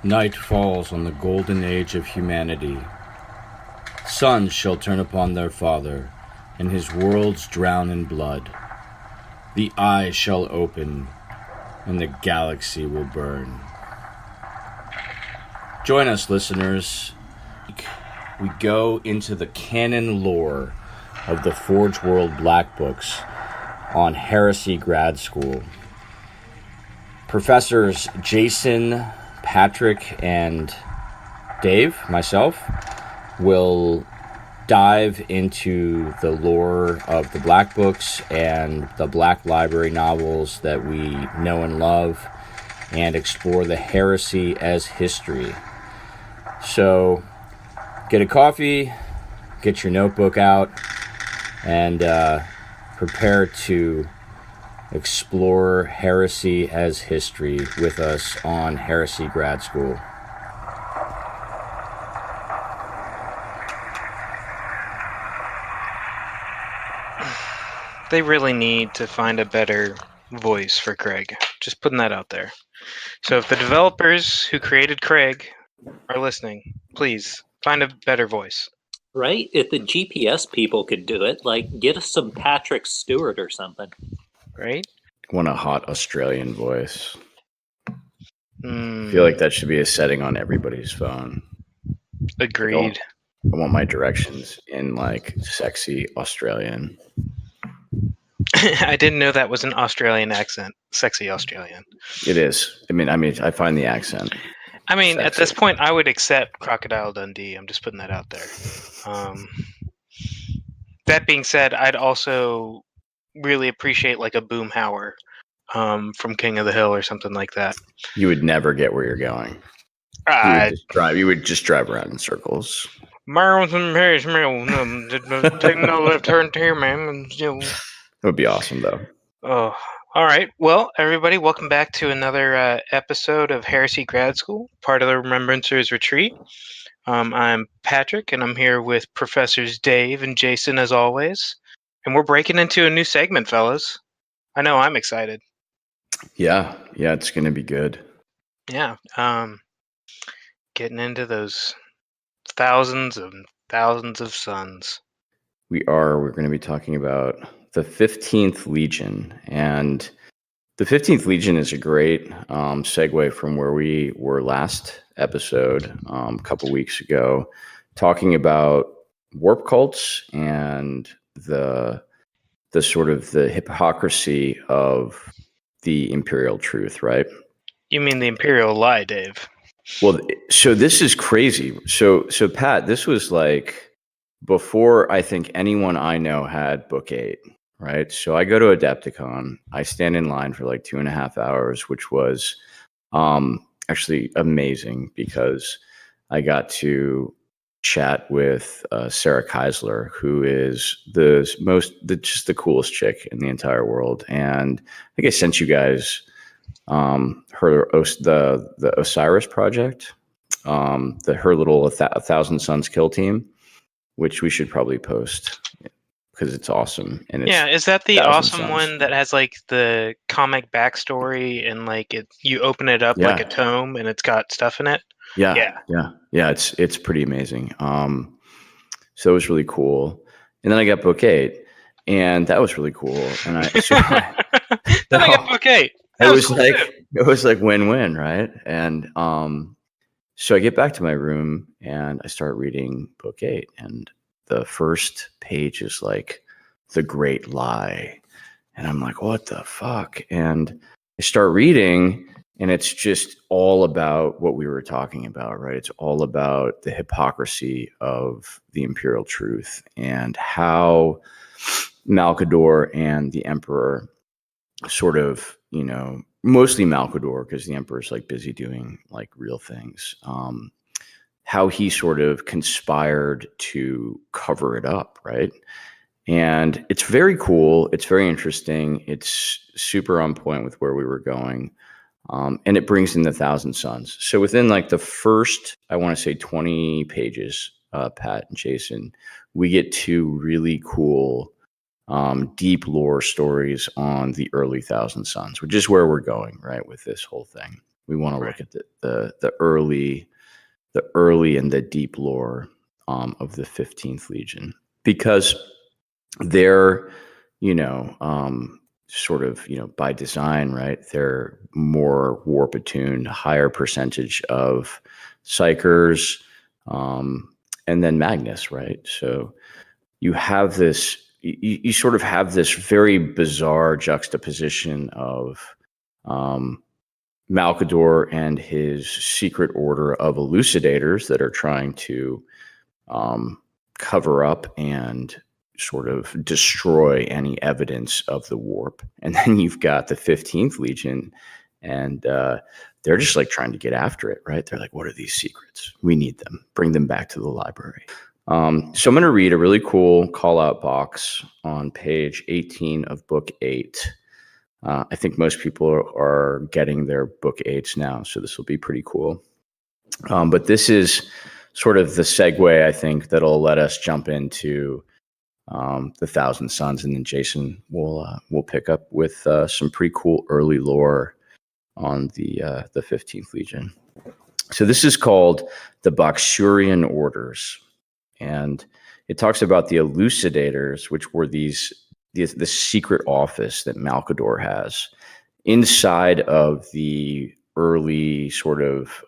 Night falls on the golden age of humanity. Sons shall turn upon their father, and his worlds drown in blood. The eye shall open, and the galaxy will burn. Join us, listeners. We go into the canon lore of the Forge World Black Books on Heresy Grad School. Professors Jason, Patrick, and Dave, myself, will dive into the lore of the Black Books and the Black Library novels that we know and love, and explore the heresy as history. So, get a coffee, get your notebook out, and prepare to explore heresy as history with us on Heresy Grad School. They really need to find a better voice for Craig. Just putting that out there. So if the developers who created Craig are listening, please find a better voice. Right? If the GPS people could do it, like get us some Patrick Stewart or something. Right? Want a hot Australian voice. Mm, I feel like that should be a setting on everybody's phone. agreed. I want my directions in like sexy Australian. I didn't know that was an Australian accent. Sexy Australian. It is. I mean, I find the accent. At sexy. this point, I would accept Crocodile Dundee. I'm just putting that out there. That being said, I'd also really appreciate like a Boomhauer from King of the Hill or something like that. You would never get where you're going. You would just drive around in circles. Taking no left turn here, man. It would be awesome, though. Oh, all right. Well, everybody, welcome back to another episode of Heresy Grad School, part of the Remembrancers Retreat. I'm Patrick, and I'm here with Professors Dave and Jason, as always. And we're breaking into a new segment, fellas. I know I'm excited. Yeah, it's going to be good. Yeah. Getting into those thousands and thousands of suns. We're going to be talking about the 15th Legion, and the 15th Legion is a great segue from where we were last episode a couple weeks ago, talking about warp cults and the sort of the hypocrisy of the imperial truth, right? You mean the imperial lie, Dave? Well, so this is crazy. So Pat, this was like before I think anyone I know had Book 8, right? So I go to Adepticon. I stand in line for like 2.5 hours, which was actually amazing because I got to chat with Sarah Keisler, who is just the coolest chick in the entire world. And I think I sent you guys the Osiris project, her little 1,000 Suns kill team, which we should probably post because it's awesome. And it's is that the awesome Suns. one that has like the comic backstory and like you open it up like a tome and it's got stuff in it? Yeah. It's pretty amazing. So it was really cool. And then I got Book 8, and that was really cool. And I got Book 8. It was like win-win, right? And so I get back to my room and I start reading Book 8, and the first page is like the great lie. And I'm like, what the fuck? And I start reading, and it's just all about what we were talking about, right? It's all about the hypocrisy of the imperial truth and how Malkador and the Emperor sort of, mostly Malkador, because the Emperor's like busy doing like real things. How he sort of conspired to cover it up, right? And it's very cool. It's very interesting. It's super on point with where we were going. And it brings in the 1,000 Suns. So within like the first, I want to say 20 pages, Pat and Jason, we get two really cool deep lore stories on the early 1,000 Suns, which is where we're going, right, with this whole thing. We want to Right. look at the early and the deep lore of the 15th Legion, because they're, sort of, by design, right? They're more warp attuned, higher percentage of psychers, and then Magnus, right? So you have this, you sort of have this very bizarre juxtaposition of Malkador and his secret order of elucidators that are trying to cover up and sort of destroy any evidence of the warp. And then you've got the 15th Legion, and they're just like trying to get after it, right? They're like, what are these secrets? We need them. Bring them back to the library. So I'm going to read a really cool call-out box on page 18 of book 8. I think most people are getting their book 8s now, so this will be pretty cool. But this is sort of the segue, I think, that'll let us jump into the Thousand Suns, and then Jason will pick up with some pretty cool early lore on the 15th Legion. So this is called the Boxurian Orders, and it talks about the elucidators, which were the secret office that Malkador has inside of the early sort of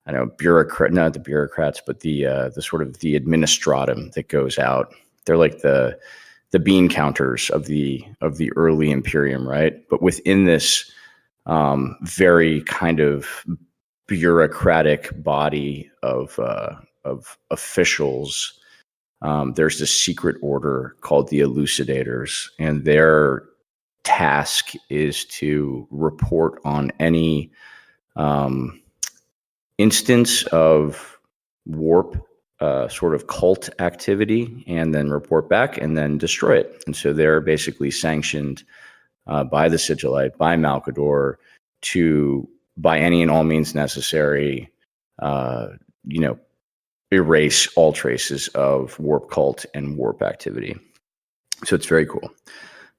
not the bureaucrats, but the sort of the administratum that goes out. They're like the bean counters of the early Imperium, right? But within this very kind of bureaucratic body of officials, there's this secret order called the Elucidators, and their task is to report on any instance of warp sort of cult activity, and then report back and then destroy it. And so they're basically sanctioned by the Sigillite, by Malkador, to, by any and all means necessary, erase all traces of warp cult and warp activity. So it's very cool.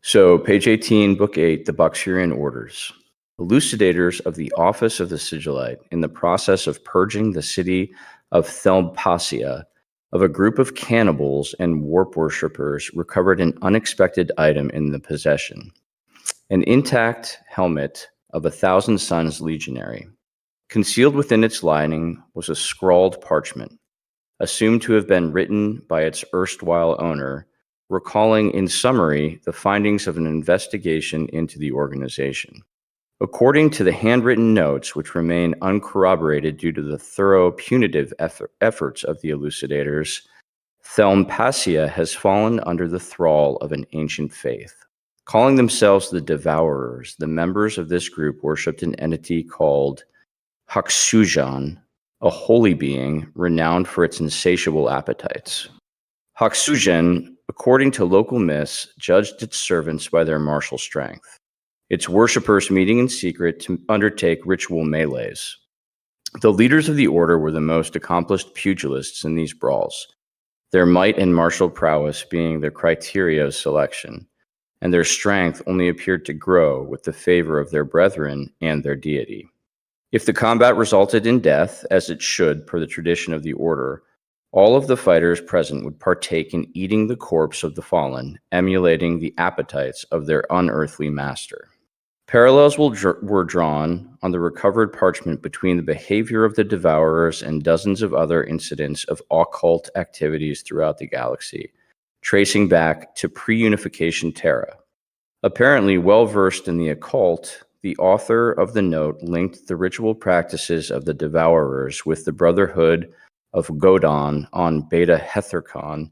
So page 18, book 8, the Boxurian Orders. Elucidators of the office of the Sigillite, in the process of purging the city of Thelmpasia of a group of cannibals and warp worshippers, recovered an unexpected item in the possession. An intact helmet of a Thousand Suns legionary. Concealed within its lining was a scrawled parchment, assumed to have been written by its erstwhile owner, recalling in summary the findings of an investigation into the organization. According to the handwritten notes, which remain uncorroborated due to the thorough punitive efforts of the elucidators, Thelmpasia has fallen under the thrall of an ancient faith. Calling themselves the Devourers, the members of this group worshipped an entity called Haxujan, a holy being renowned for its insatiable appetites. Haxujan, according to local myths, judged its servants by their martial strength, its worshippers meeting in secret to undertake ritual melees. The leaders of the order were the most accomplished pugilists in these brawls, their might and martial prowess being the criteria of selection, and their strength only appeared to grow with the favor of their brethren and their deity. If the combat resulted in death, as it should per the tradition of the order, all of the fighters present would partake in eating the corpse of the fallen, emulating the appetites of their unearthly master. Parallels were drawn on the recovered parchment between the behavior of the Devourers and dozens of other incidents of occult activities throughout the galaxy, tracing back to pre-unification Terra. Apparently well-versed in the occult, the author of the note linked the ritual practices of the Devourers with the Brotherhood of Godon on Beta Hethercon,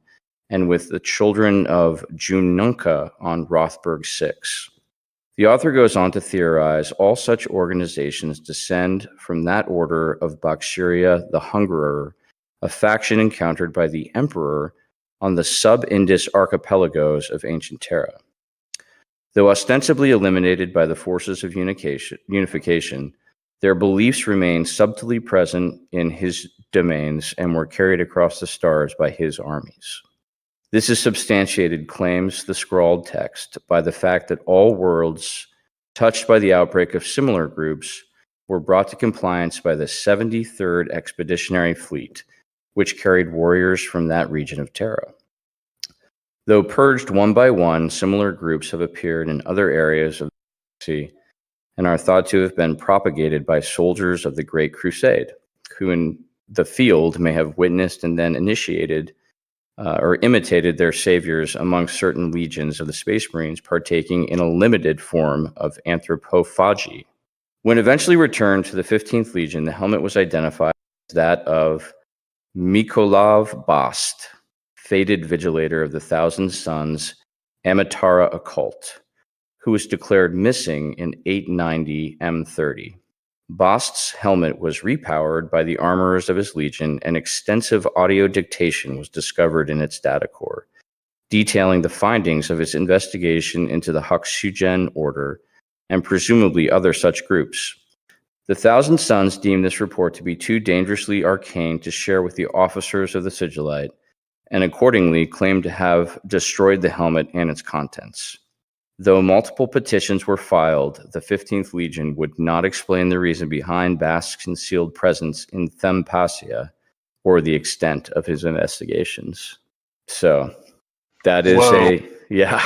and with the Children of Jununka on Rothberg 6. The author goes on to theorize all such organizations descend from that order of Boxuria the Hungerer, a faction encountered by the Emperor on the sub-Indus archipelagos of ancient Terra. Though ostensibly eliminated by the forces of unification, their beliefs remain subtly present in his domains and were carried across the stars by his armies. This is substantiated, claims the scrawled text, by the fact that all worlds touched by the outbreak of similar groups were brought to compliance by the 73rd Expeditionary Fleet, which carried warriors from that region of Terra. Though purged one by one, similar groups have appeared in other areas of the galaxy and are thought to have been propagated by soldiers of the Great Crusade, who in the field may have witnessed and then initiated or imitated their saviors among certain legions of the Space Marines partaking in a limited form of anthropophagy. When eventually returned to the 15th Legion, the helmet was identified as that of Mykolaiv Bast, fated vigilator of the Thousand Suns Amatara occult, who was declared missing in 890 M30. Bast's helmet was repowered by the armorers of his legion, and extensive audio dictation was discovered in its data core, detailing the findings of its investigation into the Hakushujin Order and presumably other such groups. The Thousand Suns deemed this report to be too dangerously arcane to share with the officers of the Sigillite, and accordingly claimed to have destroyed the helmet and its contents. Though multiple petitions were filed, the 15th Legion would not explain the reason behind Bast's concealed presence in Thempasia or the extent of his investigations. So that is yeah.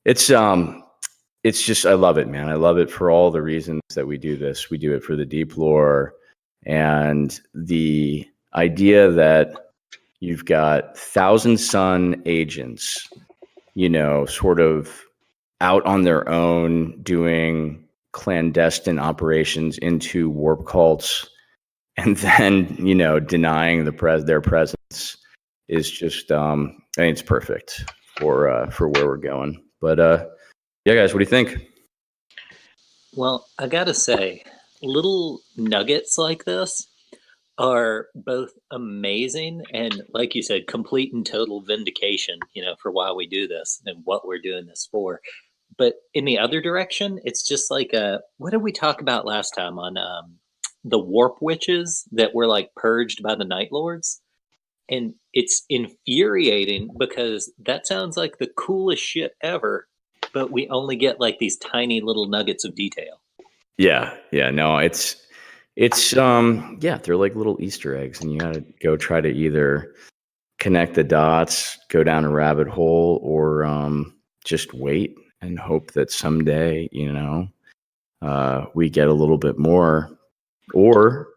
It's just, I love it, man. I love it for all the reasons that we do this. We do it for the deep lore and the idea that you've got Thousand Sun agents, sort of out on their own doing clandestine operations into warp cults, and then, denying their presence is just, I think it's perfect for where we're going. But yeah, guys, what do you think? Well, I gotta say, little nuggets like this are both amazing and, like you said, complete and total vindication, for why we do this and what we're doing this for. But in the other direction, it's just like what did we talk about last time on the warp witches that were like purged by the Night Lords? And it's infuriating because that sounds like the coolest shit ever, but we only get like these tiny little nuggets of detail. Yeah, no, it's they're like little Easter eggs, and you got to go try to either connect the dots, go down a rabbit hole, or just wait and hope that someday, we get a little bit more, or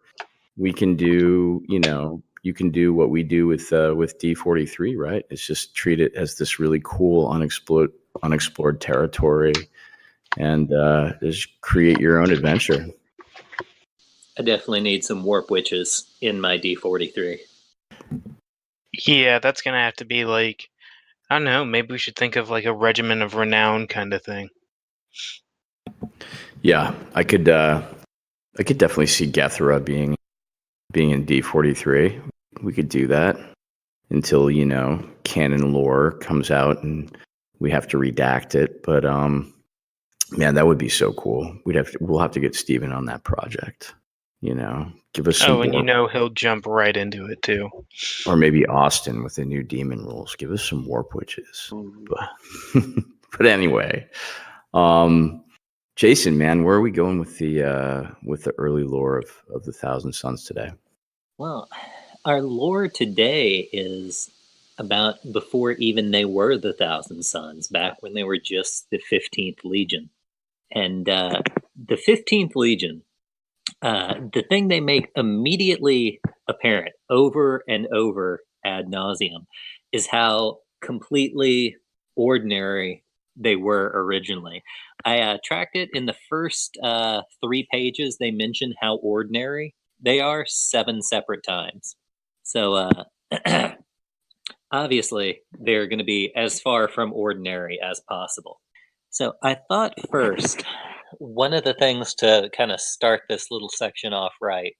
we can do, you can do what we do with D43, right? It's just treat it as this really cool unexplored territory, and just create your own adventure. I definitely need some warp witches in my D43. Yeah, that's gonna have to be like, I don't know, maybe we should think of like a regiment of renown kind of thing. Yeah, I could definitely see Gethera being in D43. We could do that until, canon lore comes out and we have to redact it. But man, that would be so cool. We'll have to get Steven on that project. Give us some. And he'll jump right into it too. Or maybe Austin with the new demon rules. Give us some warp witches. But anyway, Jason, man, where are we going with the early lore of the Thousand Suns today? Well, our lore today is about before even they were the Thousand Suns, back when they were just the 15th Legion. And the 15th Legion, the thing they make immediately apparent over and over ad nauseum is how completely ordinary they were originally. I tracked it in the first 3 pages. They mention how ordinary they are 7 separate times. So obviously they're going to be as far from ordinary as possible. So I thought first, one of the things to kind of start this little section off right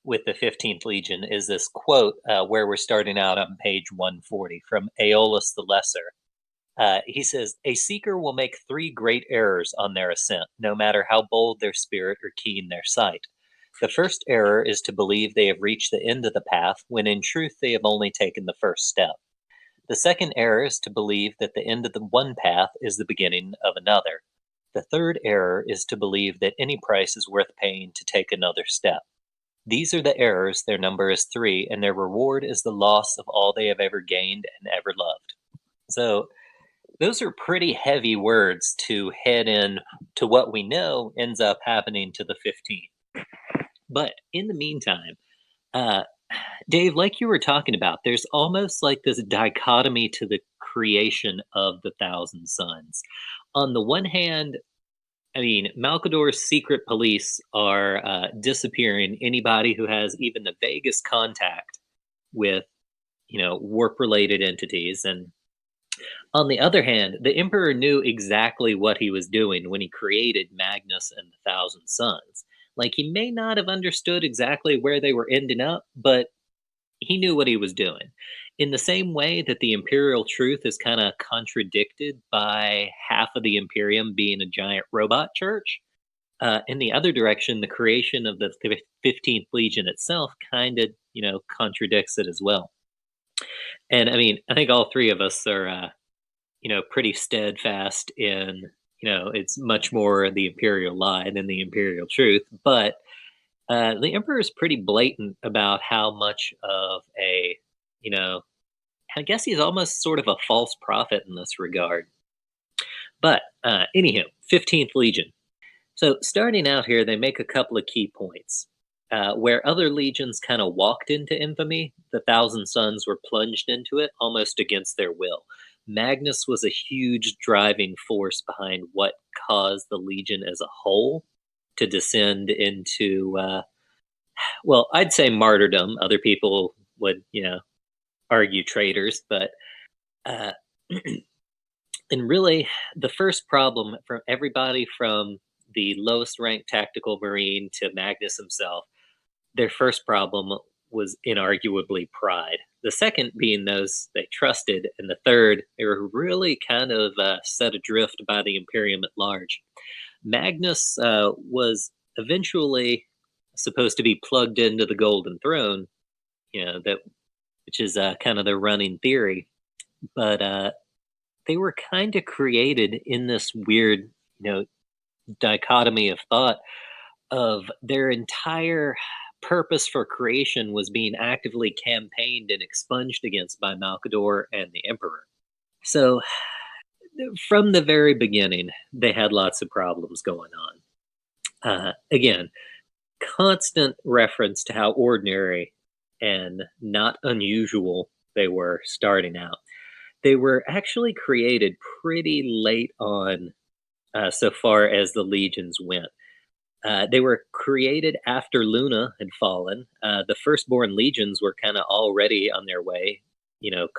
with the 15th Legion is this quote where we're starting out on page 140 from Aeolus the Lesser. He says, "A seeker will make 3 great errors on their ascent, no matter how bold their spirit or keen their sight. The first error is to believe they have reached the end of the path, when in truth they have only taken the first step. The second error is to believe that the end of the one path is the beginning of another. The third error is to believe that any price is worth paying to take another step. These are the errors, their number is 3, and their reward is the loss of all they have ever gained and ever loved. So those are pretty heavy words to head in to what we know ends up happening to the 15. But in the meantime, Dave, like you were talking about, there's almost like this dichotomy to the creation of the Thousand Sons. On the one hand, I mean, Malkador's secret police are disappearing anybody who has even the vaguest contact with, warp-related entities. And on the other hand, the Emperor knew exactly what he was doing when he created Magnus and the Thousand Sons. Like, he may not have understood exactly where they were ending up, but he knew what he was doing. In the same way that the imperial truth is kind of contradicted by half of the Imperium being a giant robot church, in the other direction, the creation of the 15th Legion itself kind of, contradicts it as well. And I mean, I think all three of us are, pretty steadfast in, it's much more the imperial lie than the imperial truth. But the emperor is pretty blatant about how much of a, I guess he's almost sort of a false prophet in this regard. But anywho, 15th Legion. So starting out here, they make a couple of key points. Where other legions kind of walked into infamy, the Thousand Sons were plunged into it almost against their will. Magnus was a huge driving force behind what caused the legion as a whole to descend into, well, I'd say martyrdom. Other people would, argue traitors, but and really the first problem from everybody from the lowest ranked tactical marine to Magnus himself, their first problem was inarguably pride. The second being those they trusted, and the third, they were really kind of set adrift by the Imperium at large. Magnus was eventually supposed to be plugged into the Golden Throne, which is kind of the running theory, but they were kind of created in this weird, dichotomy of thought of their entire purpose for creation was being actively campaigned and expunged against by Malkador and the Emperor. So, from the very beginning, they had lots of problems going on. Again, constant reference to how ordinary and not unusual they were starting out. They were actually created pretty late on, so far as the legions went. They were created after Luna had fallen. The firstborn legions were kind of already on their way,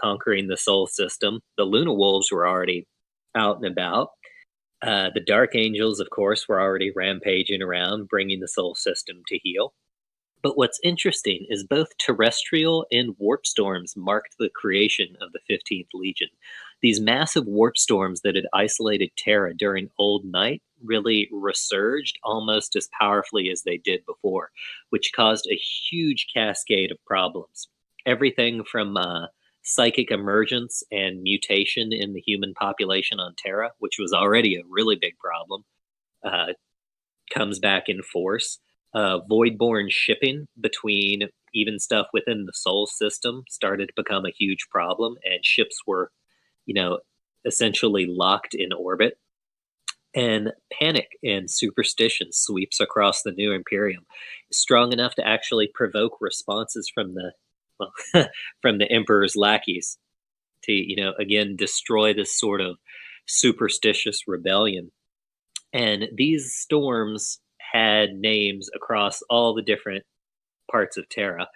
conquering the Sol system. The Luna Wolves were already out and about. The Dark Angels, of course, were already rampaging around, bringing the Sol system to heel. But what's interesting is both terrestrial and warp storms marked the creation of the 15th Legion. These massive warp storms that had isolated Terra during Old Night really resurged almost as powerfully as they did before, which caused a huge cascade of problems. Everything from psychic emergence and mutation in the human population on Terra, which was already a really big problem, comes back in force. Voidborn shipping between even stuff within the Sol system started to become a huge problem, and ships were, essentially locked in orbit. And panic and superstition sweeps across the new Imperium, strong enough to actually provoke responses from from the Emperor's lackeys to, again, destroy this sort of superstitious rebellion. And these storms had names across all the different parts of Terra.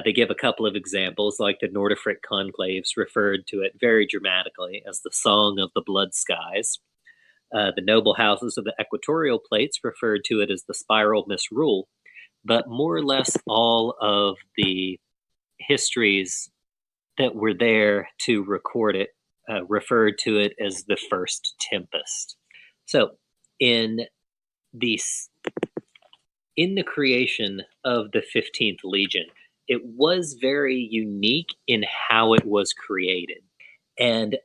They give a couple of examples, like the Nordifric conclaves referred to it very dramatically as the Song of the Blood Skies. The noble houses of the equatorial plates referred to it as the Spiral Misrule, but more or less all of the histories that were there to record it referred to it as the First Tempest. So, in the creation of the 15th Legion, it was very unique in how it was created. And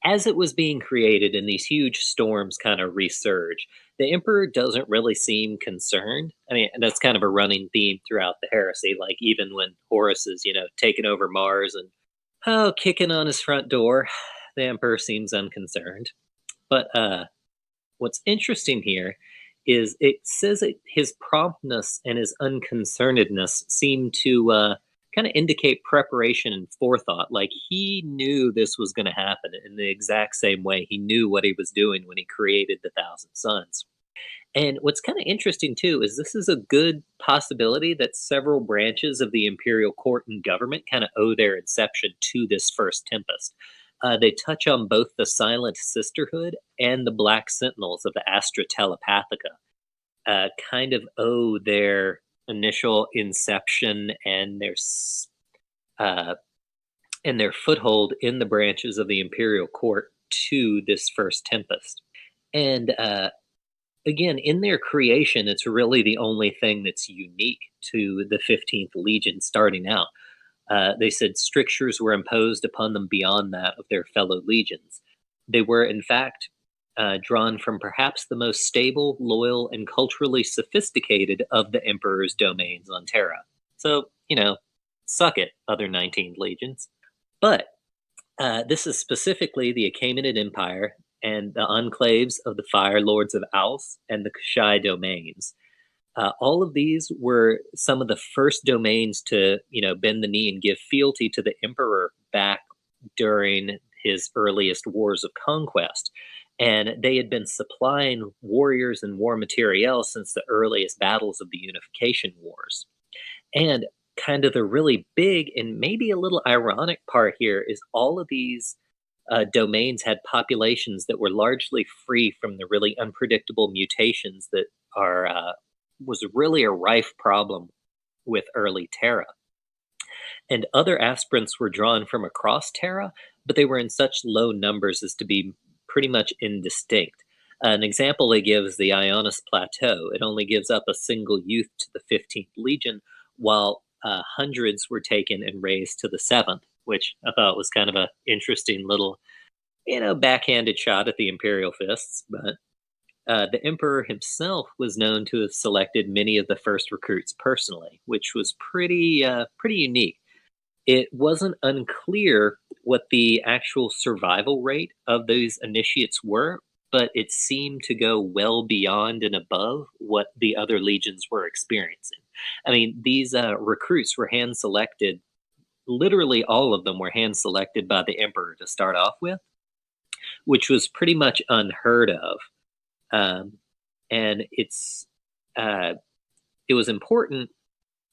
as it was being created and these huge storms kind of resurge, the emperor doesn't really seem concerned. I mean, and that's kind of a running theme throughout the heresy. Like even when Horus is, taking over Mars and kicking on his front door, the emperor seems unconcerned. But what's interesting here is it says that his promptness and his unconcernedness seem to kind of indicate preparation and forethought. Like he knew this was going to happen in the exact same way he knew what he was doing when he created the Thousand Sons. And what's kind of interesting too is this is a good possibility that several branches of the imperial court and government kind of owe their inception to this first tempest. They touch on both the Silent Sisterhood and the Black Sentinels of the Astra Telepathica, kind of owe their initial inception and their foothold in the branches of the imperial court to this first tempest. And again, in their creation, it's really the only thing that's unique to the 15th Legion starting out. They said strictures were imposed upon them beyond that of their fellow legions. They were, in fact, drawn from perhaps the most stable, loyal, and culturally sophisticated of the Emperor's domains on Terra. So, suck it, other 19th legions. But this is specifically the Achaemenid Empire and the enclaves of the Fire Lords of Als and the Kushai domains. All of these were some of the first domains to, bend the knee and give fealty to the emperor back during his earliest wars of conquest. And they had been supplying warriors and war materiel since the earliest battles of the Unification Wars. And kind of the really big and maybe a little ironic part here is all of these domains had populations that were largely free from the really unpredictable mutations that was really a rife problem with early Terra. And other aspirants were drawn from across Terra, but they were in such low numbers as to be pretty much indistinct. An example they give is the Ionis Plateau. It only gives up a single youth to the 15th Legion, while hundreds were taken and raised to the 7th, which I thought was kind of an interesting little, backhanded shot at the Imperial Fists. But the Emperor himself was known to have selected many of the first recruits personally, which was pretty unique. It wasn't unclear what the actual survival rate of those initiates were, but it seemed to go well beyond and above what the other legions were experiencing. I mean, these recruits were hand-selected. Literally all of them were hand-selected by the Emperor to start off with, which was pretty much unheard of. And it was important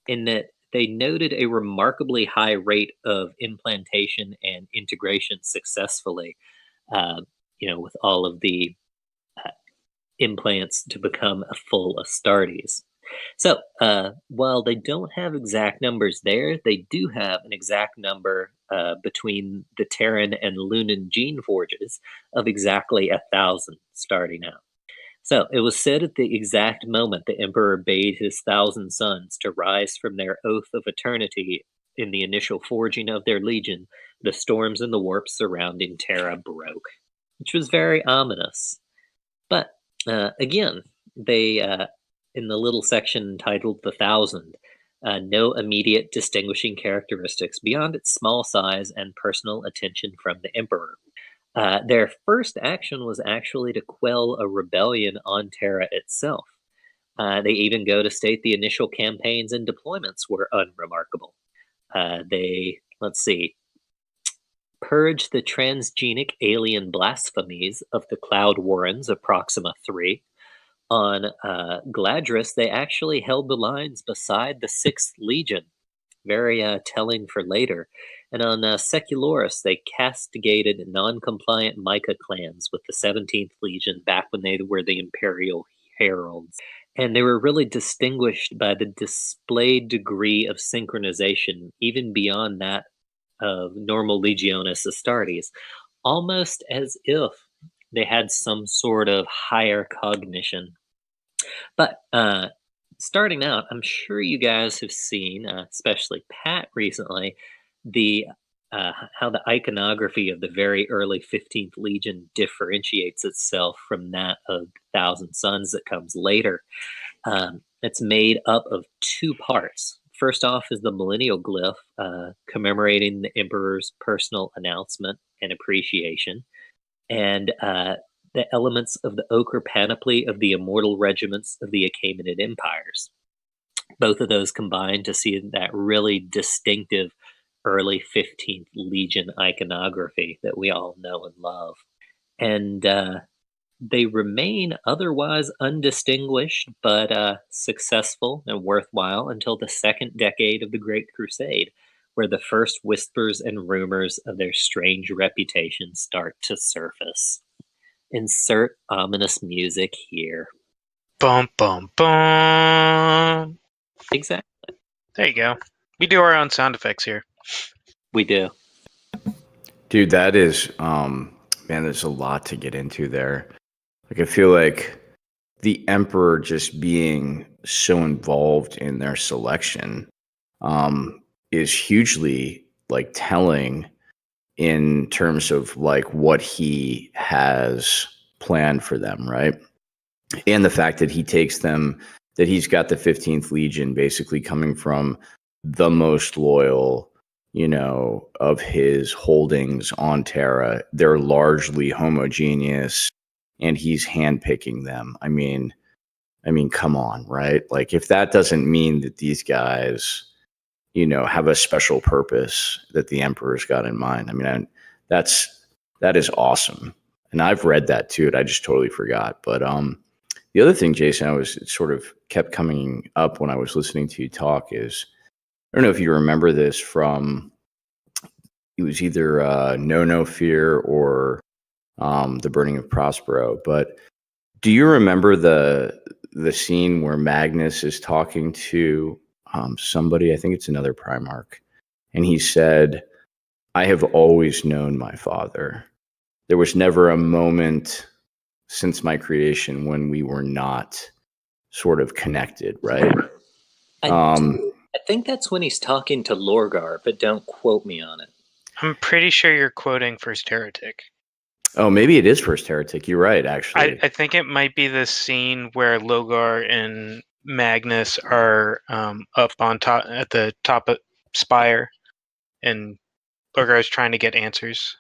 in that they noted a remarkably high rate of implantation and integration successfully, with all of the implants to become a full Astartes. So while they don't have exact numbers there, they do have an exact number between the Terran and Lunan gene forges of exactly 1,000 starting out. So it was said at the exact moment the Emperor bade his 1,000 sons to rise from their oath of eternity in the initial forging of their legion, the storms and the warps surrounding Terra broke, which was very ominous. But again, they, in the little section entitled The 1,000, no immediate distinguishing characteristics beyond its small size and personal attention from the Emperor. Their first action was actually to quell a rebellion on Terra itself. They even go to state the initial campaigns and deployments were unremarkable. They, purged the transgenic alien blasphemies of the Cloud Warrens of Proxima 3. On Gladris, they actually held the lines beside the 6th Legion, very telling for later. And on Secularis, they castigated non-compliant Micah clans with the 17th Legion back when they were the Imperial Heralds. And they were really distinguished by the displayed degree of synchronization, even beyond that of normal Legionis Astartes, almost as if they had some sort of higher cognition. But starting out, I'm sure you guys have seen, especially Pat recently, the how the iconography of the very early 15th Legion differentiates itself from that of Thousand Sons that comes later. It's made up of two parts. First off is the millennial glyph, commemorating the Emperor's personal announcement and appreciation, and the elements of the ochre panoply of the immortal regiments of the Achaemenid empires. Both of those combined to see that really distinctive early 15th Legion iconography that we all know and love. And they remain otherwise undistinguished, but successful and worthwhile until the second decade of the Great Crusade, where the first whispers and rumors of their strange reputation start to surface. Insert ominous music here. Bum, bum, bum. Exactly. There you go. We do our own sound effects here. We do. Dude, that is, man, there's a lot to get into there. Like, I feel like the Emperor just being so involved in their selection is hugely, like, telling in terms of, like, what he has planned for them, right? And the fact that he takes them, that he's got the 15th Legion basically coming from the most loyal, you know, of his holdings on Terra. They're largely homogeneous, and he's handpicking them. I mean, come on, right? Like, if that doesn't mean that these guys, you know, have a special purpose that the Emperor's got in mind, I mean, that is awesome. And I've read that too, and I just totally forgot. But the other thing, Jason, it sort of kept coming up when I was listening to you talk is, I don't know if you remember this from, it was either No Fear or The Burning of Prospero, but do you remember the scene where Magnus is talking to somebody? I think it's another Primarch, and he said, "I have always known my father. There was never a moment since my creation when we were not sort of connected," right? I think that's when he's talking to Lorgar, but don't quote me on it. I'm pretty sure you're quoting First Heretic. Oh, maybe it is First Heretic. You're right, actually. I think it might be the scene where Logar and Magnus are up on top at the top of Spire, and Logar is trying to get answers.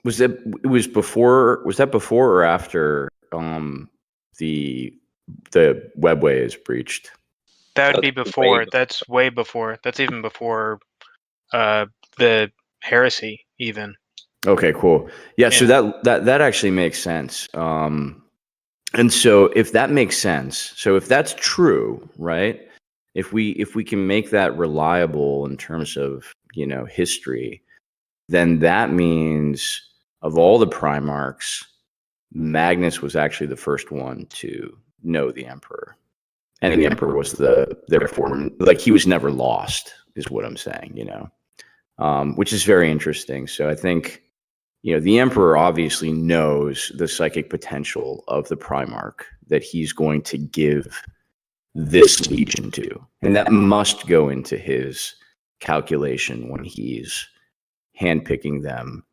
Was that before or after the webway is breached? That would be before. That's way before. That's even before the heresy, even. Okay, cool. Yeah, so that actually makes sense. And so if that makes sense, so if that's true, right? If we can make that reliable in terms of, you know, history, then that means of all the Primarchs, Magnus was actually the first one to know the Emperor. And the Emperor was therefore, like, he was never lost, is what I'm saying, you know, which is very interesting. So I think, you know, the Emperor obviously knows the psychic potential of the Primarch that he's going to give this legion to. And that must go into his calculation when he's handpicking them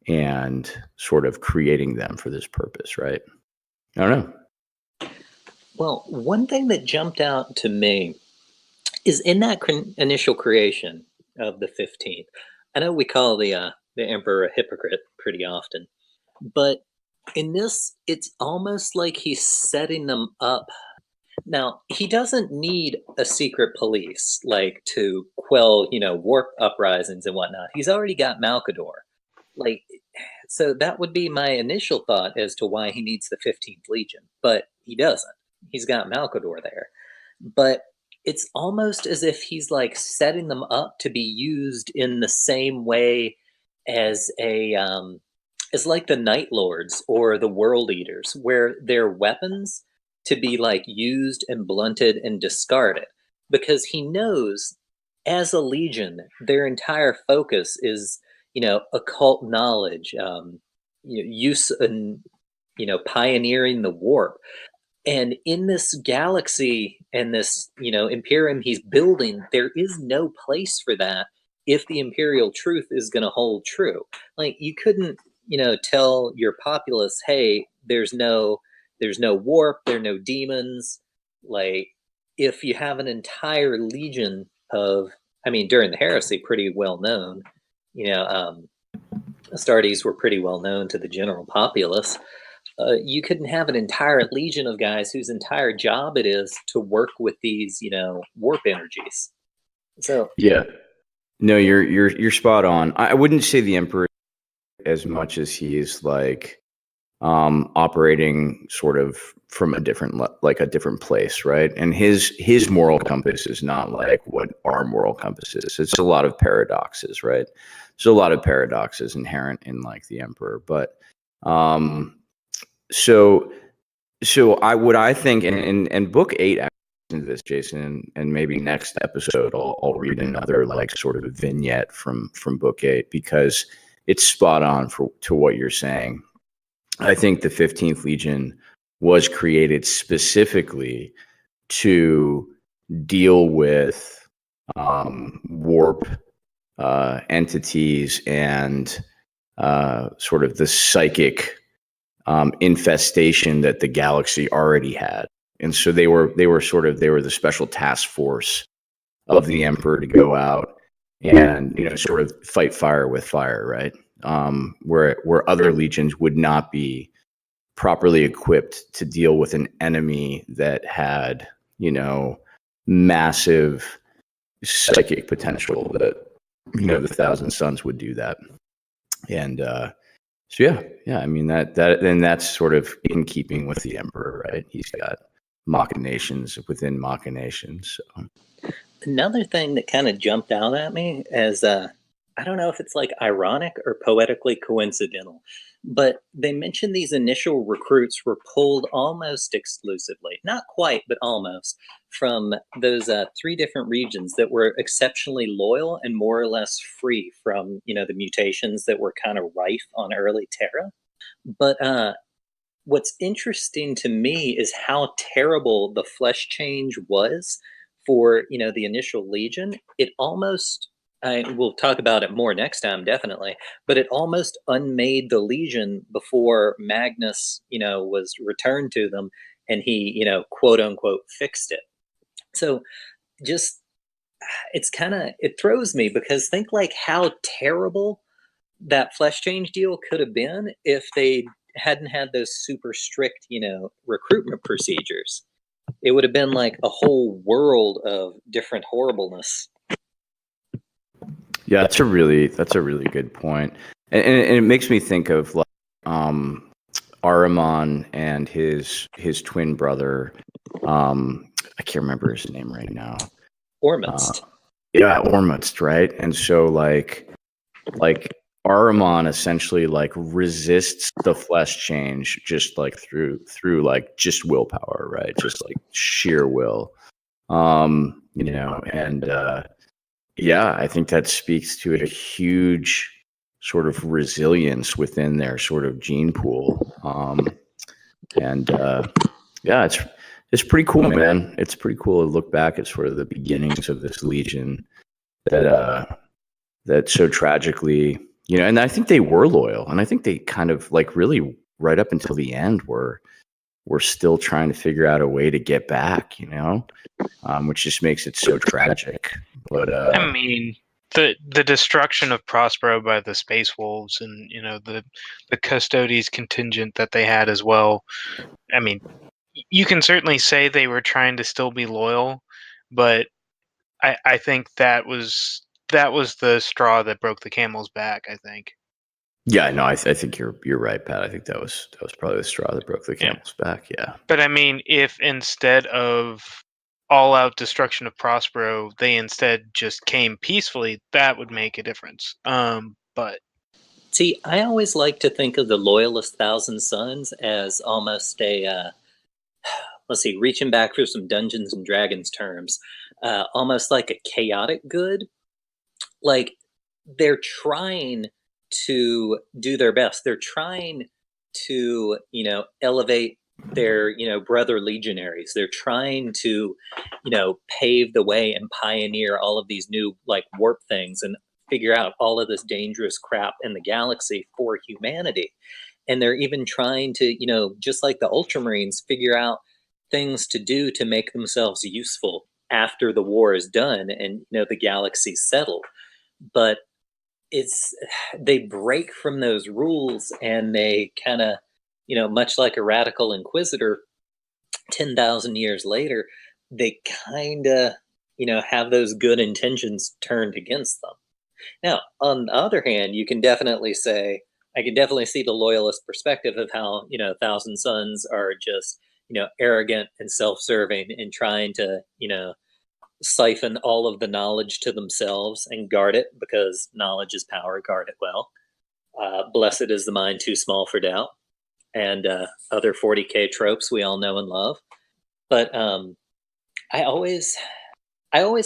and sort of creating them for this purpose, right? I don't know. Well, one thing that jumped out to me is in that initial creation of the 15th. I know we call the Emperor a hypocrite pretty often, but in this, it's almost like he's setting them up. Now, he doesn't need a secret police, like, to quell, you know, warp uprisings and whatnot. He's already got Malkador. Like, so that would be my initial thought as to why he needs the 15th Legion, but he doesn't. He's got Malkador there. But it's almost as if he's, like, setting them up to be used in the same way as as like the Night Lords or the World Eaters, where they're weapons to be, like, used and blunted and discarded, because he knows as a legion their entire focus is, you know, occult knowledge, use and, you know, pioneering the warp. And in this galaxy and this, you know, Imperium he's building, there is no place for that if the imperial truth is going to hold true. Like, you couldn't, tell your populace, hey, there's no warp, there are no demons. Like, if you have an entire legion of, I mean, during the heresy, pretty well known, Astartes were pretty well known to the general populace. You couldn't have an entire legion of guys whose entire job it is to work with these, warp energies. So Yeah. No, you're spot on. I wouldn't say the Emperor as much as he is like operating sort of from a different place, right? And his moral compass is not like what our moral compass is. It's a lot of paradoxes, right? There's a lot of paradoxes inherent in like the Emperor, but so I think, and book 8 into this, Jason, and maybe next episode I'll read another like sort of vignette from book 8, because it's spot on to what you're saying. I think the 15th Legion was created specifically to deal with warp entities and sort of the psychic infestation that the galaxy already had. And so they were the special task force of the Emperor to go out and sort of fight fire with fire, right? Where other legions would not be properly equipped to deal with an enemy that had massive psychic potential. That the Thousand Sons would do that. And so yeah, I mean that's sort of in keeping with the Emperor, right? He's got machinations within machinations. So. Another thing that kind of jumped out at me as I don't know if it's like ironic or poetically coincidental, but they mentioned these initial recruits were pulled almost exclusively, not quite, but almost, from those 3 different regions that were exceptionally loyal and more or less free from, the mutations that were kind of rife on early Terra. But what's interesting to me is how terrible the flesh change was for, the initial Legion. It almost, we'll talk about it more next time, definitely, but it almost unmade the Legion before Magnus, was returned to them and he, quote unquote, fixed it. So just, it throws me, because think like how terrible that flesh change deal could have been if they hadn't had those super strict, recruitment procedures. It would have been like a whole world of different horribleness. Yeah, that's a really good point, and it makes me think of like Ahriman and his twin brother. I can't remember his name right now. Ormuzd. Yeah, Ormuzd, right? And so like Ahriman essentially like resists the flesh change just like through like just willpower, right? Just like sheer will. And yeah, I think that speaks to a huge sort of resilience within their sort of gene pool. Yeah, it's pretty cool, man. It's pretty cool to look back at sort of the beginnings of this Legion that so tragically, and I think they were loyal, and I think they kind of like really right up until the end were still trying to figure out a way to get back, which just makes it so tragic. But I mean, the destruction of Prospero by the Space Wolves, and the Custodes contingent that they had as well. I mean, you can certainly say they were trying to still be loyal, but I think that was the straw that broke the camel's back, I think. Yeah, no, I think you're right, Pat. I think that was probably the straw that broke the camel's back. Yeah. But I mean, if instead of all-out destruction of Prospero, they instead just came peacefully, that would make a difference. But see, I always like to think of the Loyalist Thousand Sons as almost a let's see, reaching back for some Dungeons and Dragons terms, almost like a chaotic good. Like, they're trying to do their best. They're trying to, elevate their, brother legionaries. They're trying to, pave the way and pioneer all of these new like warp things. And figure out all of this dangerous crap in the galaxy for humanity. And they're even trying to, just like the Ultramarines, figure out things to do to make themselves useful after the war is done and, the galaxy's settled. But they break from those rules, and they kind of, much like a radical inquisitor 10,000 years later, they kind of, have those good intentions turned against them. Now, on the other hand, you can definitely say, I can definitely see the loyalist perspective of how, Thousand Sons are just, arrogant and self-serving and trying to, siphon all of the knowledge to themselves and guard it, because knowledge is power, guard it well. Blessed is the mind too small for doubt, and other 40K tropes we all know and love. But I always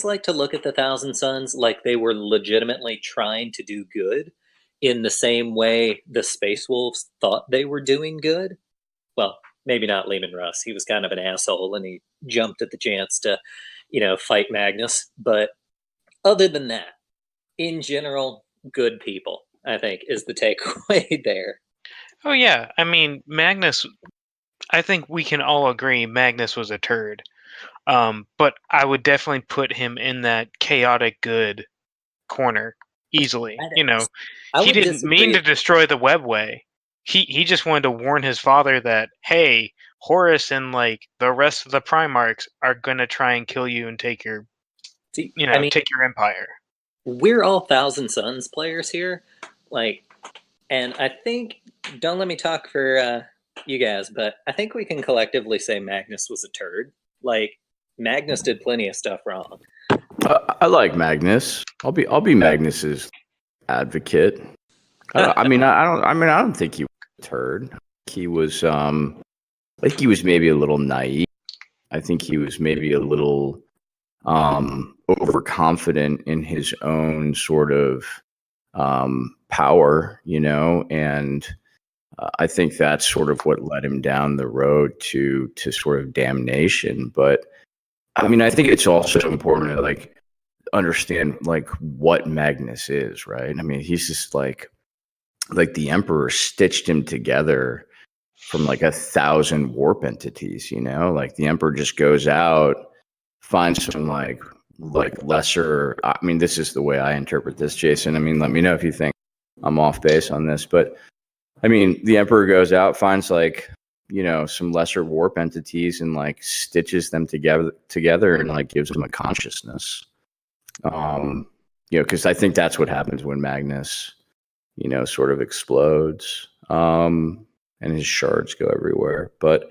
like to look at the Thousand Sons like they were legitimately trying to do good in the same way the Space Wolves thought they were doing good. Well, maybe not Lehman Russ. He was kind of an asshole, and he jumped at the chance to, fight Magnus. But other than that, in general, good people, I think, is the takeaway there. Oh, yeah. I mean, Magnus, I think we can all agree Magnus was a turd. But I would definitely put him in that chaotic good corner easily. He didn't mean to destroy the webway. He just wanted to warn his father that, hey, Horus and like the rest of the Primarchs are gonna try and kill you and take your, take your empire. We're all Thousand Sons players here, and I think, don't let me talk for you guys, but I think we can collectively say Magnus was a turd. Magnus did plenty of stuff wrong. I like Magnus. I'll be Magnus's advocate. I don't think he was a turd. He was I think he was maybe a little naive. I think he was maybe a little overconfident in his own sort of power, and I think that's sort of what led him down the road to sort of damnation. But I mean, I think it's also important to understand what Magnus is, right? I mean, he's just like the Emperor stitched him together from 1,000 warp entities, the Emperor just goes out, finds some lesser, I mean, this is the way I interpret this, Jason. I mean, let me know if you think I'm off base on this, but I mean, the Emperor goes out, finds some lesser warp entities and stitches them together and gives them a consciousness. Because I think that's what happens when Magnus, sort of explodes, and his shards go everywhere. But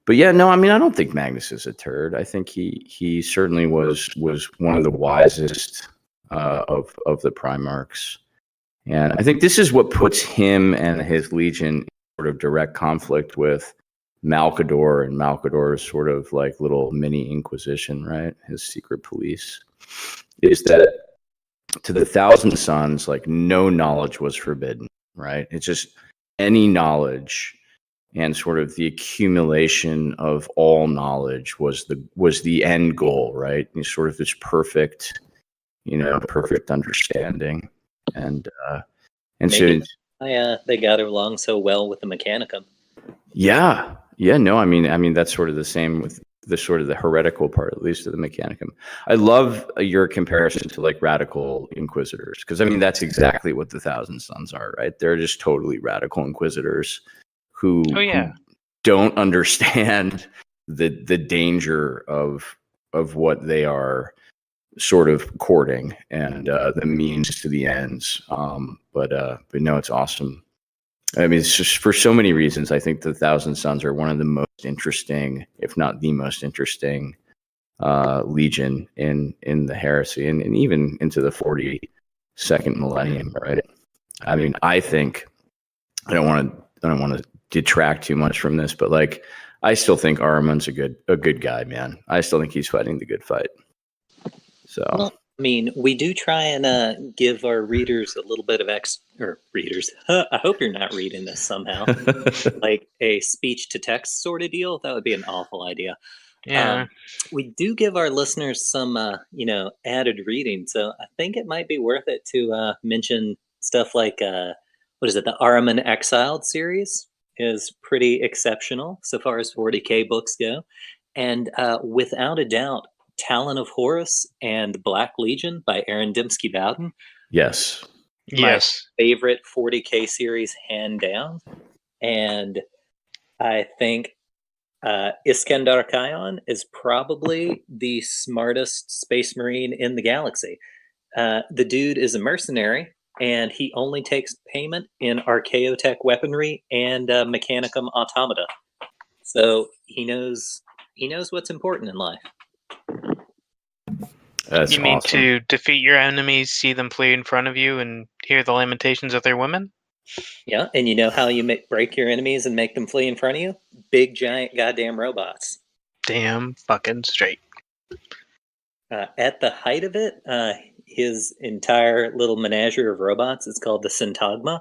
yeah, no, I mean, I don't think Magnus is a turd. I think he certainly was one of the wisest of the Primarchs. And I think this is what puts him and his Legion in sort of direct conflict with Malkador and Malkador's sort of little mini Inquisition, right? His secret police. Is that to the Thousand Sons, no knowledge was forbidden, right? It's just any knowledge and sort of the accumulation of all knowledge was the end goal, right? And sort of this perfect understanding. And maybe so they got along so well with the Mechanicum. Yeah, no, I mean that's sort of the same with the sort of the heretical part, at least of the Mechanicum. I love your comparison to radical inquisitors, because I mean that's exactly what the Thousand Sons are, right? They're just totally radical inquisitors who don't understand the danger of what they are sort of courting and the means to the ends. But no, it's awesome. I mean, it's just for so many reasons. I think the Thousand Sons are one of the most interesting, if not the most interesting, Legion in the Heresy, and even into the 42nd millennium, right? I mean, I think I don't want to detract too much from this, but I still think Ahriman's a good guy, man. I still think he's fighting the good fight. So. Well, I mean, we do try and give our readers a little bit of readers. I hope you're not reading this somehow, like a speech to text sort of deal. That would be an awful idea. Yeah. We do give our listeners some, added reading. So I think it might be worth it to mention stuff like, what is it? The Ahriman Exiled series is pretty exceptional so far as 40K books go. And without a doubt, Talon of Horus and Black Legion by Aaron Dembski Bowden. Yes. My Yes. favorite 40K series, hand down. And I think Iskandar Khayan is probably the smartest space marine in the galaxy. The dude is a mercenary, and he only takes payment in archaeotech weaponry and mechanicum automata. So he knows what's important in life. That's You mean awesome. to defeat your enemies, see them flee in front of you, and hear the lamentations of their women? Yeah, and you know how you break your enemies and make them flee in front of you? Big, giant, goddamn robots. Damn fucking straight. At the height of it, his entire little menagerie of robots is called the Syntagma.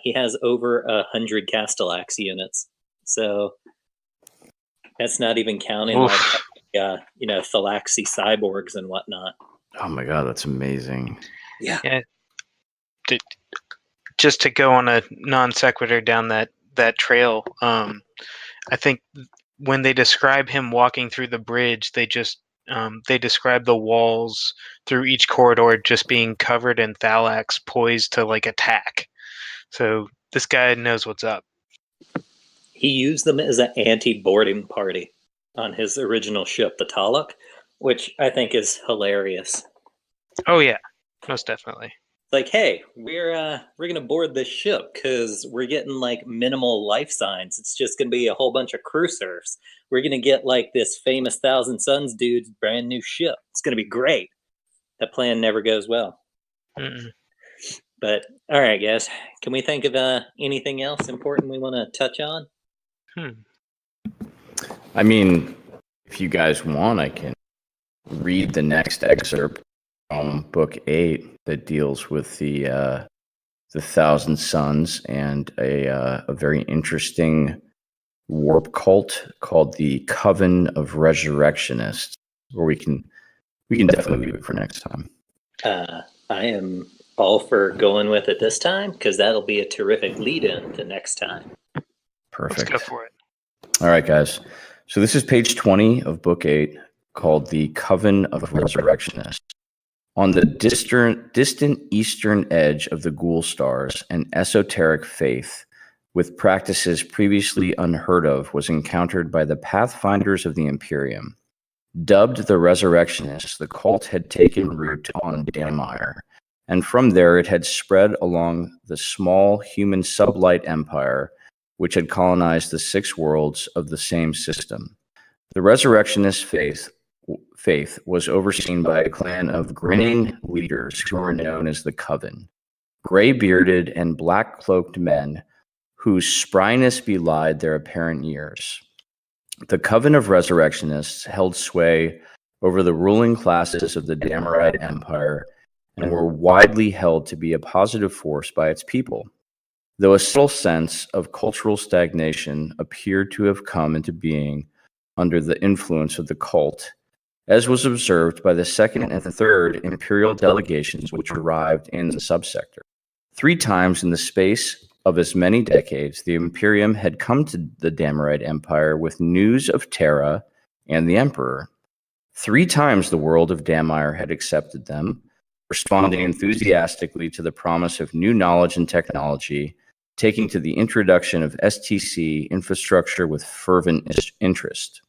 He has over 100 Castellax units. So that's not even counting Oof. Thalaxi cyborgs and whatnot. Oh my god, that's amazing. Yeah. Just to go on a non sequitur down that trail, I think when they describe him walking through the bridge, they describe the walls through each corridor just being covered in Thalax poised to like attack. So this guy knows what's up. He used them as an anti-boarding party on his original ship, the Taluk, which I think is hilarious. Oh yeah, most definitely. Like, hey, we're gonna board this ship because we're getting like minimal life signs. It's just gonna be a whole bunch of crew serfs. We're gonna get like this famous Thousand Suns dude's brand new ship. It's gonna be great. That plan never goes well. Mm-mm. But all right, guys, can we think of anything else important we want to touch on? I mean, if you guys want, I can read the next excerpt from book 8 that deals with the Thousand Suns and a very interesting warp cult called the Coven of Resurrectionists, where we can definitely leave it for next time. I am all for going with it this time because that'll be a terrific lead-in to next time. Perfect. Let's go for it. All right, guys. So this is page 20 of book 8 called the Coven of Resurrectionists. On the distant eastern edge of the Ghoul Stars, an esoteric faith with practices previously unheard of was encountered by the pathfinders of the Imperium. Dubbed the Resurrectionists, the cult had taken root on Damire, and from there it had spread along the small human sublight empire which had colonized the 6 worlds of the same system. The Resurrectionist faith was overseen by a clan of grinning leaders who were known as the Coven, gray-bearded and black-cloaked men whose spryness belied their apparent years. The Coven of Resurrectionists held sway over the ruling classes of the Damarite Empire and were widely held to be a positive force by its people, though a subtle sense of cultural stagnation appeared to have come into being under the influence of the cult, as was observed by the second and the third imperial delegations which arrived in the subsector. 3 times in the space of as many decades, the Imperium had come to the Damarite Empire with news of Terra and the Emperor. 3 times the world of Damire had accepted them, responding enthusiastically to the promise of new knowledge and technology, taking to the introduction of STC infrastructure with fervent interest.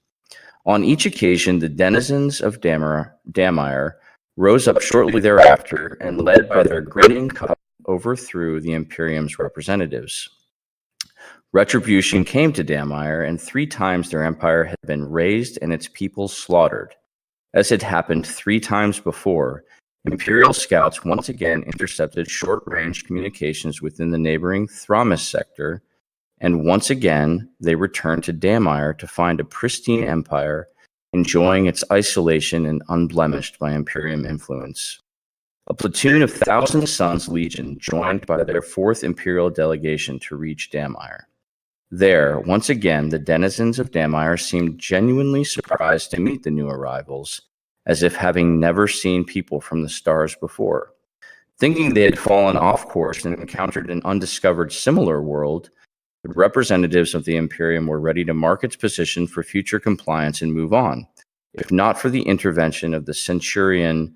On each occasion, the denizens of Damire rose up shortly thereafter and, led by their grinning coven, overthrew the Imperium's representatives. Retribution came to Damire, and 3 times their empire had been razed and its people slaughtered. As had happened 3 times before, Imperial scouts once again intercepted short-range communications within the neighboring Thramis sector, and once again they returned to Damire to find a pristine empire enjoying its isolation and unblemished by Imperium influence. A platoon of Thousand Suns Legion joined by their 4th Imperial delegation to reach Damire. There, once again, the denizens of Damire seemed genuinely surprised to meet the new arrivals, as if having never seen people from the stars before. Thinking they had fallen off course and encountered an undiscovered similar world, the representatives of the Imperium were ready to mark its position for future compliance and move on, if not for the intervention of the Centurion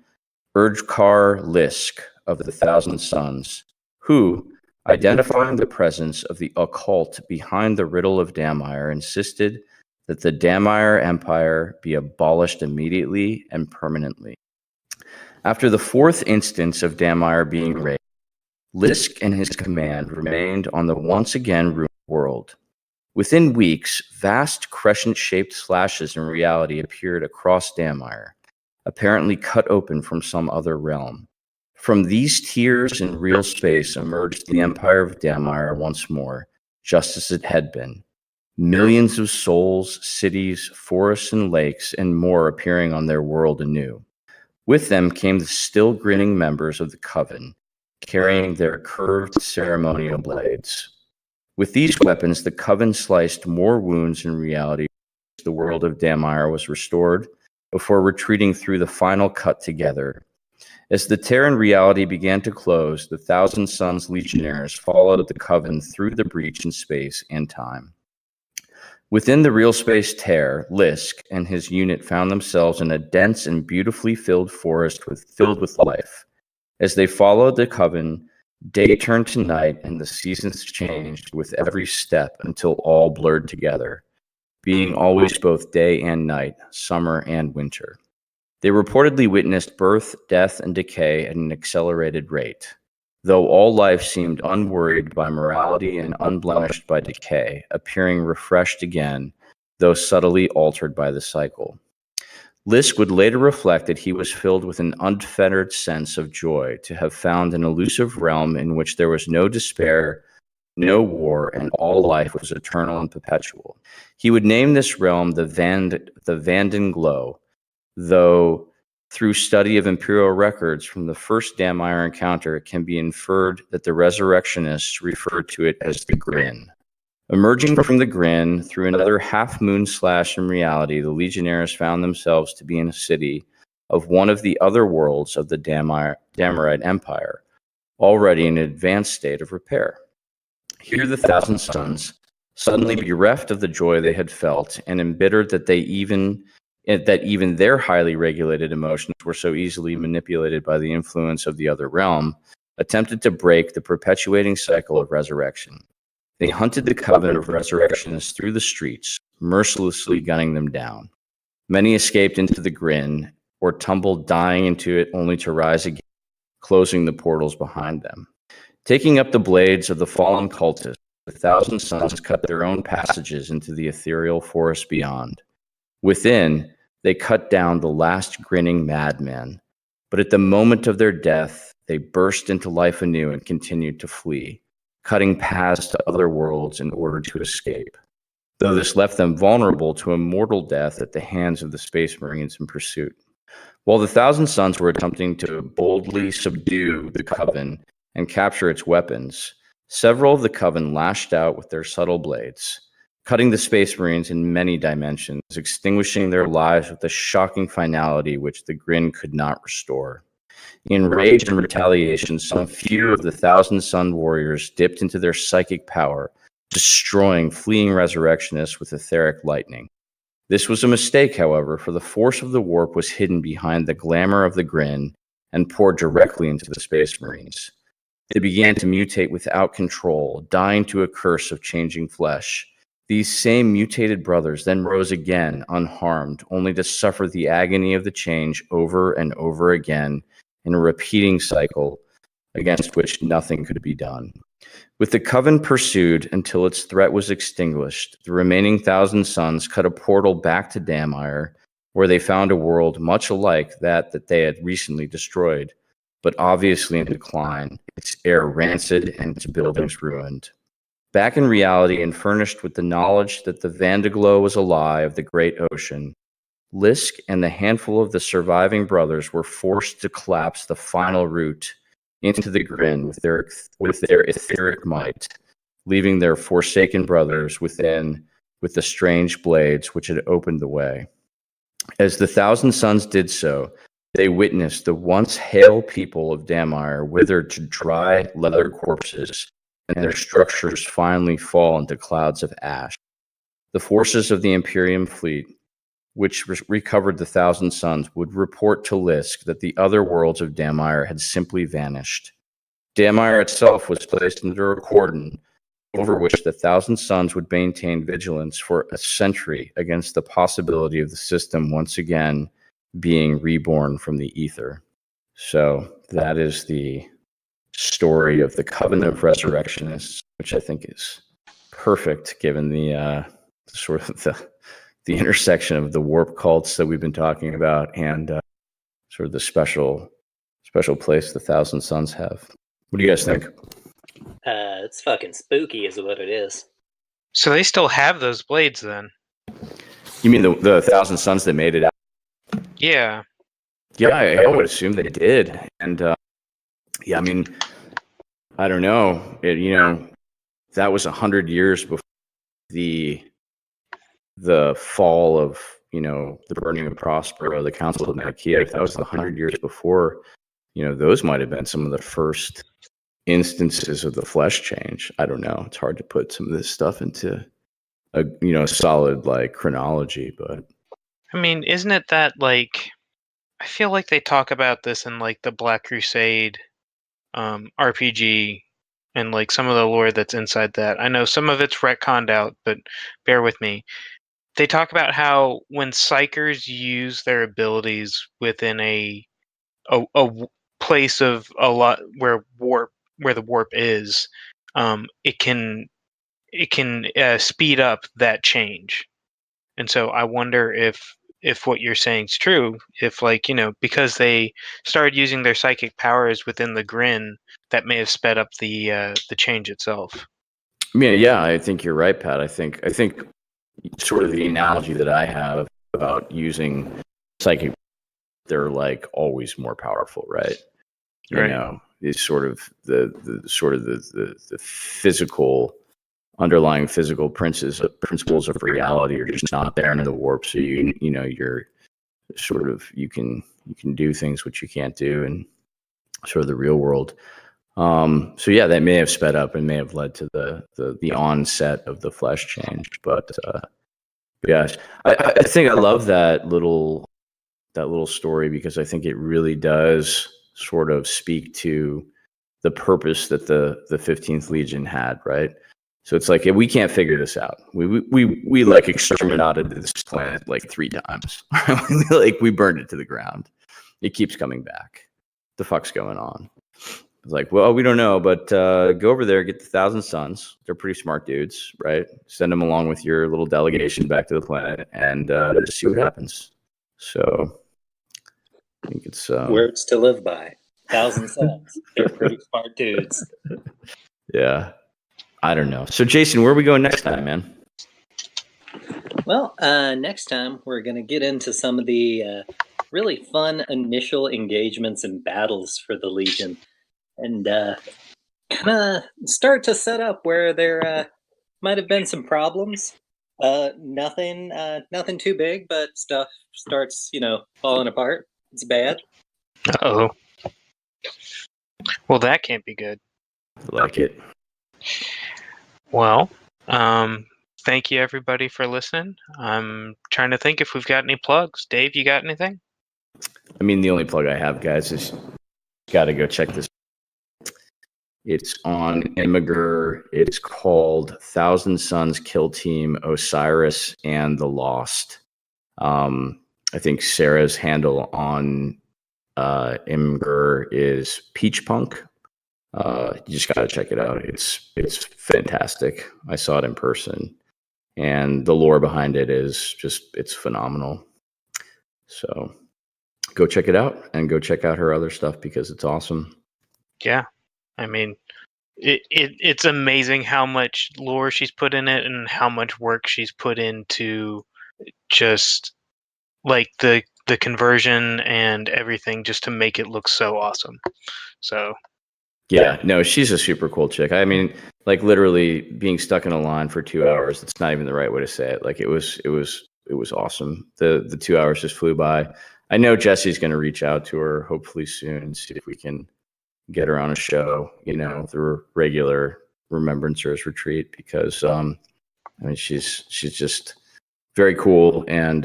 Urdkar Lisk of the Thousand Sons, who, identifying the presence of the occult behind the riddle of Damire, insisted that the Damire Empire be abolished immediately and permanently. After the fourth instance of Damire being raised, Lisk and his command remained on the once again ruined world. Within weeks, vast crescent-shaped slashes in reality appeared across Damire, apparently cut open from some other realm. From these tears in real space emerged the Empire of Damire once more, just as it had been. Millions of souls, cities, forests, and lakes, and more appearing on their world anew. With them came the still grinning members of the Coven, carrying their curved ceremonial blades. With these weapons, the Coven sliced more wounds in reality. The world of Damire was restored before retreating through the final cut together. As the tear in reality began to close, the Thousand Sons legionnaires followed the Coven through the breach in space and time. Within the real space tear, Lisk and his unit found themselves in a dense and beautifully filled forest filled with life. As they followed the Coven, day turned to night and the seasons changed with every step until all blurred together, being always both day and night, summer and winter. They reportedly witnessed birth, death, and decay at an accelerated rate, though all life seemed unworried by morality and unblemished by decay, appearing refreshed again, though subtly altered by the cycle. Lisk would later reflect that he was filled with an unfettered sense of joy to have found an elusive realm in which there was no despair, no war, and all life was eternal and perpetual. He would name this realm the Vanden Glow, though through study of Imperial records from the first Damire encounter, it can be inferred that the resurrectionists referred to it as the Grin. Emerging from the Grin through another half-moon slash in reality, the Legionnaires found themselves to be in a city of one of the other worlds of the Damirite Empire, already in an advanced state of repair. Here the Thousand Sons, suddenly bereft of the joy they had felt and embittered that even their highly regulated emotions were so easily manipulated by the influence of the other realm, attempted to break the perpetuating cycle of resurrection. They hunted the Coven of Resurrectionists through the streets, mercilessly gunning them down. Many escaped into the Grin, or tumbled dying into it only to rise again, closing the portals behind them. Taking up the blades of the fallen cultists, the Thousand Sons cut their own passages into the ethereal forest beyond. Within, they cut down the last grinning madman, but at the moment of their death, they burst into life anew and continued to flee, cutting paths to other worlds in order to escape, though this left them vulnerable to a mortal death at the hands of the Space Marines in pursuit. While the Thousand Sons were attempting to boldly subdue the Coven and capture its weapons, several of the Coven lashed out with their subtle blades, cutting the Space Marines in many dimensions, extinguishing their lives with a shocking finality which the Grin could not restore. In rage and retaliation, some few of the Thousand Sun warriors dipped into their psychic power, destroying fleeing resurrectionists with etheric lightning. This was a mistake, however, for the force of the warp was hidden behind the glamour of the Grin and poured directly into the Space Marines. They began to mutate without control, dying to a curse of changing flesh. These same mutated brothers then rose again, unharmed, only to suffer the agony of the change over and over again in a repeating cycle against which nothing could be done. With the Coven pursued until its threat was extinguished, the remaining Thousand Sons cut a portal back to Damire, where they found a world much alike that they had recently destroyed, but obviously in decline, its air rancid and its buildings ruined. Back in reality and furnished with the knowledge that the Vandiglow was a lie of the great ocean, Lisk and the handful of the surviving brothers were forced to collapse the final route into the Grin with their etheric might. leaving their forsaken brothers within with the strange blades which had opened the way. As the 1,000 Sons did so, they witnessed the once hale people of Damire wither to dry leather corpses, and their structures finally fall into clouds of ash. The forces of the Imperium fleet, which recovered the 1,000 Sons, would report to Lisk that the other worlds of Damire had simply vanished. Damire itself was placed under a cordon over which the 1,000 Sons would maintain vigilance for a century against the possibility of the system once again being reborn from the ether. So that is the story of the Covenant of Resurrectionists, which I think is perfect given the sort of the intersection of the warp cults that we've been talking about and sort of the special place the 1,000 Sons have. What do you guys think? It's fucking spooky, is what it is. So they still have those blades then? You mean the 1,000 Sons that made it out? Yeah. Yeah, I would assume they did. And yeah, I mean, I don't know. That was 100 years before the fall of, the burning of Prospero, the Council of Nicaea. If that was 100 years before, those might have been some of the first instances of the flesh change. I don't know. It's hard to put some of this stuff into a solid like chronology, but I mean, isn't it that like I feel like they talk about this in like the Black Crusade RPG and like some of the lore that's inside that. I know some of it's retconned out, but bear with me. They talk about how when psychers use their abilities within a place of a lot where the warp is, it can speed up that change. And so I wonder if what you're saying is true, if like, because they started using their psychic powers within the Grin, that may have sped up the change itself. yeah, I think you're right, Pat. I think sort of the analogy that I have about using psychic, they're like always more powerful, right? Is sort of the physical underlying physical principles of reality are just not there in the warp. So you're sort of you can do things which you can't do in sort of the real world. So yeah, that may have sped up and may have led to the onset of the flesh change. But yeah, I think I love that little story because I think it really does sort of speak to the purpose that the 15th Legion had, right? So it's like, we can't figure this out. We like exterminated this planet like 3 times. We burned it to the ground. It keeps coming back. The fuck's going on? It's like, well, we don't know, but go over there, get the 1,000 Sons. They're pretty smart dudes, right? Send them along with your little delegation back to the planet and just see what happens. So I think it's words to live by. 1,000 Sons. They're pretty smart dudes. Yeah. I don't know. So, Jason, where are we going next time, man? Well, next time we're going to get into some of the really fun initial engagements and battles for the Legion, and kind of start to set up where there might have been some problems. Nothing too big, but stuff starts, falling apart. It's bad. Uh-oh. Well, that can't be good. I like it. Well, thank you everybody for listening. I'm trying to think if we've got any plugs. Dave, you got anything? I mean, the only plug I have, guys, is got to go check this. It's on Imgur. It's called 1,000 Sons Kill Team Osiris and the Lost. I think Sarah's handle on Imgur is Peach Punk. You just got to check it out. It's fantastic. I saw it in person, and the lore behind it is it's phenomenal. So go check it out and go check out her other stuff because it's awesome. Yeah. I mean, it's amazing how much lore she's put in it and how much work she's put into just like the conversion and everything just to make it look so awesome. So Yeah, no, she's a super cool chick. I mean, like literally being stuck in a line for 2 hours. That's not even the right way to say it. Like it was awesome. The 2 hours just flew by. I know Jesse's going to reach out to her hopefully soon and see if we can get her on a show, the regular Remembrancers retreat, because I mean she's just very cool, and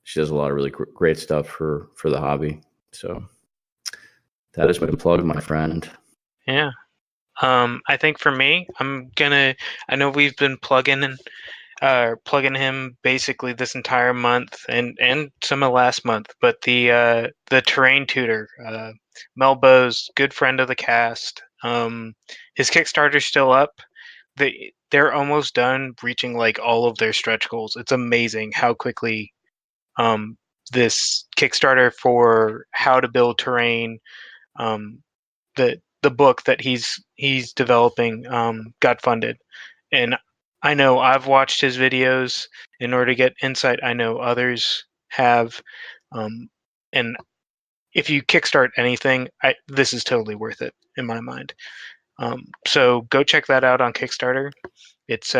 she does a lot of really great stuff for the hobby. So that is my plug, my friend. Yeah. I think for me, I know we've been plugging him basically this entire month and some of last month, but the terrain tutor, Mel Bowes, good friend of the cast. His Kickstarter's still up. They're almost done reaching like all of their stretch goals. It's amazing how quickly this Kickstarter for how to build terrain, the book that he's developing, got funded. And I know I've watched his videos in order to get insight. I know others have, and if you kickstart anything, this is totally worth it in my mind. So go check that out on Kickstarter. It's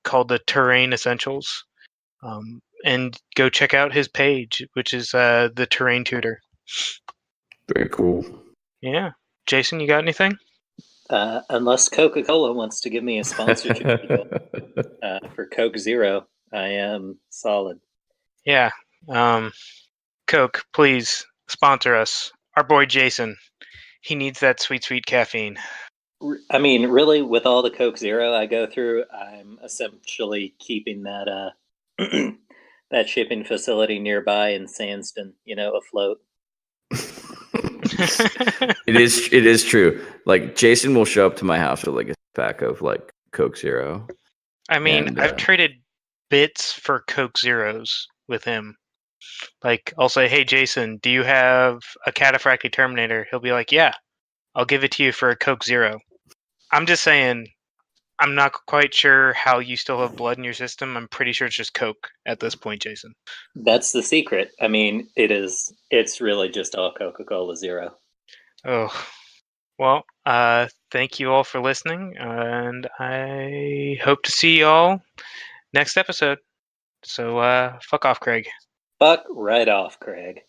called the Terrain Essentials, and go check out his page, which is the Terrain Tutor. Very cool. Yeah, Jason, you got anything? Unless Coca-Cola wants to give me a sponsorship deal for Coke Zero, I am solid. Yeah. Coke, please sponsor us. Our boy Jason. He needs that sweet, sweet caffeine. I mean, really, with all the Coke Zero I go through, I'm essentially keeping that that shipping facility nearby in Sandston, afloat. It is true. Like Jason will show up to my house with like a pack of like Coke Zero. I mean, I've traded bits for Coke Zeros with him. Like, I'll say, "Hey, Jason, do you have a Cataphractii Terminator?" He'll be like, "Yeah, I'll give it to you for a Coke Zero." I'm just saying, I'm not quite sure how you still have blood in your system. I'm pretty sure it's just Coke at this point, Jason. That's the secret. I mean, it's really just all Coca-Cola Zero. Oh, well, thank you all for listening, and I hope to see you all next episode. So, fuck off, Craig. Fuck right off, Craig.